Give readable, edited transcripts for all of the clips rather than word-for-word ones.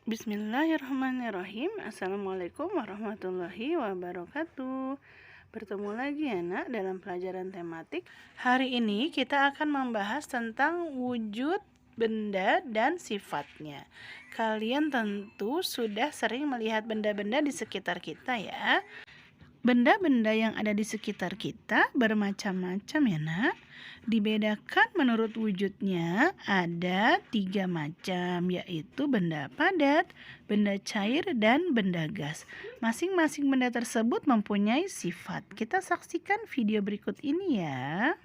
Bismillahirrahmanirrahim. Assalamualaikum warahmatullahi wabarakatuh. Bertemu lagi ya nak dalam pelajaran tematik. Hari ini kita akan membahas tentang wujud benda dan sifatnya. Kalian tentu sudah sering melihat benda-benda di sekitar kita ya. Benda-benda yang ada di sekitar kita bermacam-macam ya nak. Dibedakan menurut wujudnya ada 3 macam, yaitu benda padat, benda cair, dan benda gas. Masing-masing benda tersebut mempunyai sifat. Kita saksikan video berikut ini ya.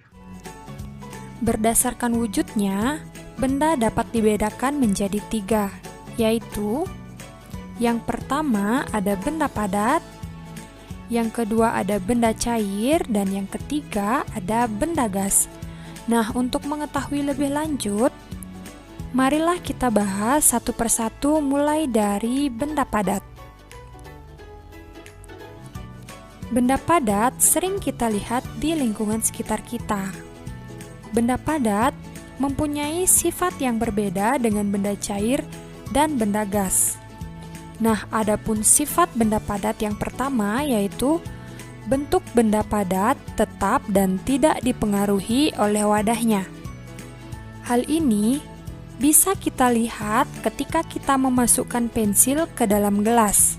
Berdasarkan wujudnya, benda dapat dibedakan menjadi 3, yaitu yang pertama ada benda padat, yang kedua ada benda cair, dan yang ketiga ada benda gas. Nah, untuk mengetahui lebih lanjut, marilah kita bahas satu persatu mulai dari benda padat. Benda padat sering kita lihat di lingkungan sekitar kita. Benda padat mempunyai sifat yang berbeda dengan benda cair dan benda gas. Nah, adapun sifat benda padat yang pertama yaitu bentuk benda padat tetap dan tidak dipengaruhi oleh wadahnya. Hal ini bisa kita lihat ketika kita memasukkan pensil ke dalam gelas.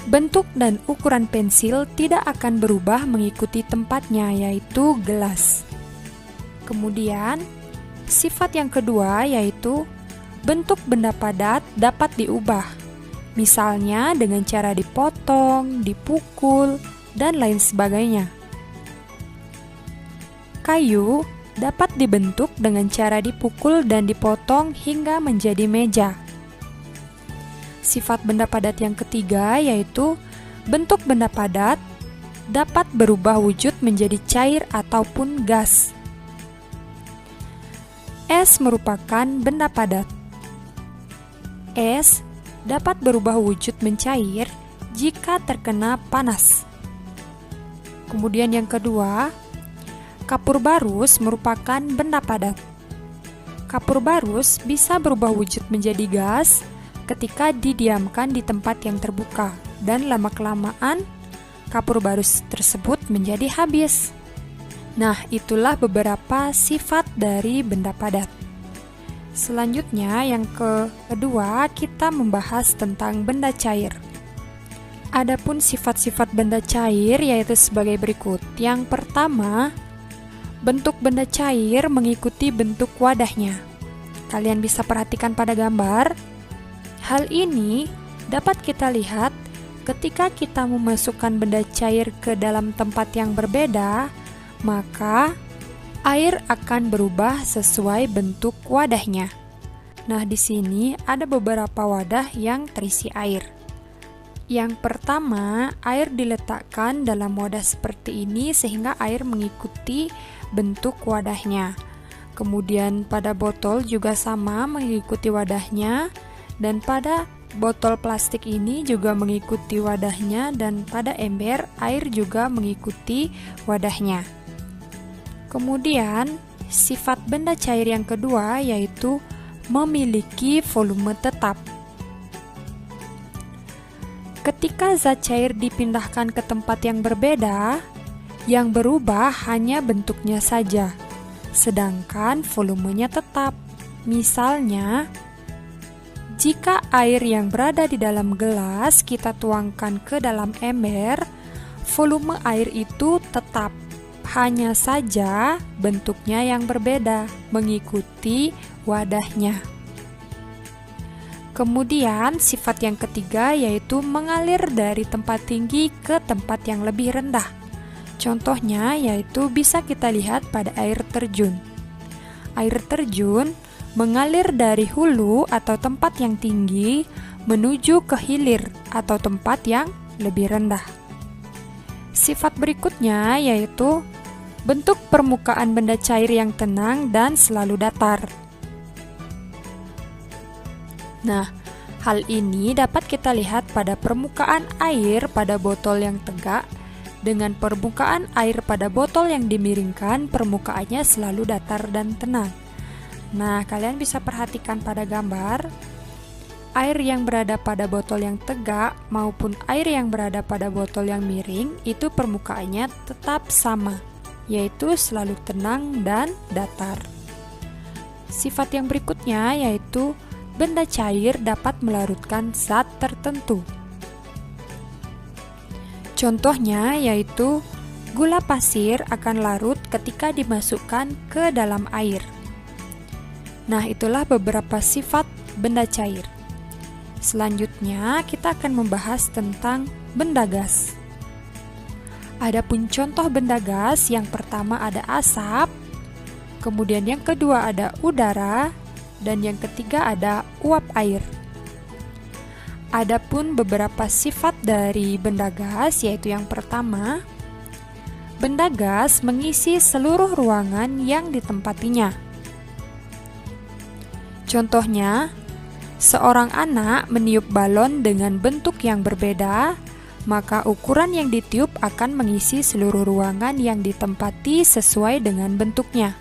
Bentuk dan ukuran pensil tidak akan berubah mengikuti tempatnya, yaitu gelas. Kemudian, sifat yang kedua yaitu bentuk benda padat dapat diubah, misalnya dengan cara dipotong, dipukul, dan lain sebagainya. Kayu dapat dibentuk dengan cara dipukul dan dipotong hingga menjadi meja. Sifat benda padat yang ketiga yaitu bentuk benda padat dapat berubah wujud menjadi cair ataupun gas. Es merupakan benda padat. Es dapat berubah wujud mencair jika terkena panas. Kemudian yang kedua, kapur barus merupakan benda padat. Kapur barus bisa berubah wujud menjadi gas ketika didiamkan di tempat yang terbuka, dan lama-kelamaan kapur barus tersebut menjadi habis. Nah, itulah beberapa sifat dari benda padat. Selanjutnya, yang kedua, kita membahas tentang benda cair. Adapun sifat-sifat benda cair yaitu sebagai berikut. Yang pertama, bentuk benda cair mengikuti bentuk wadahnya. Kalian bisa perhatikan pada gambar. Hal ini dapat kita lihat ketika kita memasukkan benda cair ke dalam tempat yang berbeda, maka air akan berubah sesuai bentuk wadahnya. Nah, di sini ada beberapa wadah yang terisi air. Yang pertama, air diletakkan dalam wadah seperti ini sehingga air mengikuti bentuk wadahnya. Kemudian pada botol juga sama mengikuti wadahnya, dan pada botol plastik ini juga mengikuti wadahnya, dan pada ember air juga mengikuti wadahnya. Kemudian, sifat benda cair yang kedua yaitu memiliki volume tetap. Ketika zat cair dipindahkan ke tempat yang berbeda, yang berubah hanya bentuknya saja, sedangkan volumenya tetap. Misalnya, jika air yang berada di dalam gelas kita tuangkan ke dalam ember, volume air itu tetap. Hanya saja bentuknya yang berbeda mengikuti wadahnya. Kemudian sifat yang ketiga yaitu mengalir dari tempat tinggi ke tempat yang lebih rendah. Contohnya yaitu bisa kita lihat pada air terjun. Air terjun mengalir dari hulu atau tempat yang tinggi menuju ke hilir atau tempat yang lebih rendah. Sifat berikutnya yaitu bentuk permukaan benda cair yang tenang dan selalu datar. Nah, hal ini dapat kita lihat pada permukaan air pada botol yang tegak dengan permukaan air pada botol yang dimiringkan, permukaannya selalu datar dan tenang. Nah, kalian bisa perhatikan pada gambar. air yang berada pada botol yang tegak maupun air yang berada pada botol yang miring itu permukaannya tetap sama, yaitu selalu tenang dan datar. Sifat yang berikutnya yaitu benda cair dapat melarutkan zat tertentu. Contohnya yaitu gula pasir akan larut ketika dimasukkan ke dalam air. Nah, itulah beberapa sifat benda cair. Selanjutnya, kita akan membahas tentang benda gas. Adapun contoh benda gas, yang pertama ada asap, kemudian yang kedua ada udara, dan yang ketiga ada uap air. Adapun beberapa sifat dari benda gas, yaitu yang pertama, benda gas mengisi seluruh ruangan yang ditempatinya. Contohnya, seorang anak meniup balon dengan bentuk yang berbeda, maka ukuran yang ditiup akan mengisi seluruh ruangan yang ditempati sesuai dengan bentuknya.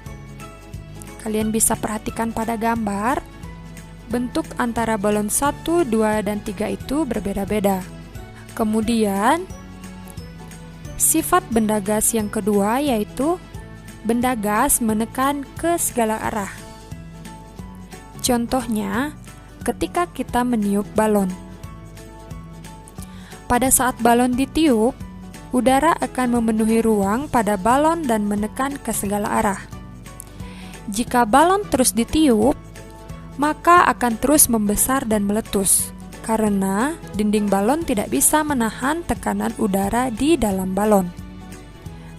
Kalian bisa perhatikan pada gambar, bentuk antara balon 1, 2, dan 3 itu berbeda-beda. Kemudian, sifat benda gas yang kedua yaitu benda gas menekan ke segala arah. Contohnya, ketika kita meniup balon. Pada saat balon ditiup, udara akan memenuhi ruang pada balon dan menekan ke segala arah. Jika balon terus ditiup, maka akan terus membesar dan meletus, karena dinding balon tidak bisa menahan tekanan udara di dalam balon.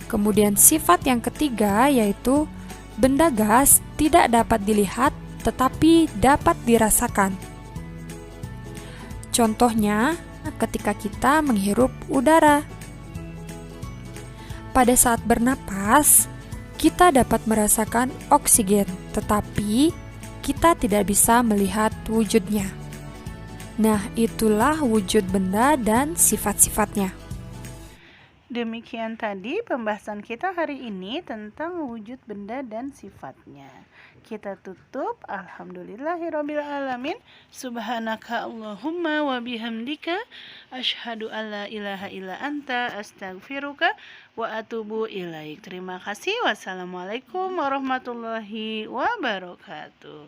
Kemudian sifat yang ketiga yaitu benda gas tidak dapat dilihat tetapi dapat dirasakan. Contohnya, ketika kita menghirup udara. Pada saat bernapas, kita dapat merasakan oksigen, tetapi kita tidak bisa melihat wujudnya. Nah, itulah wujud benda dan sifat-sifatnya. Demikian tadi pembahasan kita hari ini tentang wujud benda dan sifatnya. Kita tutup. Alhamdulillahirrabbilalamin. Subhanaka Allahumma wa bihamdika. Asyhadu an la ilaha illa anta astaghfiruka wa atubu ilaik. Terima kasih. Wassalamualaikum warahmatullahi wabarakatuh.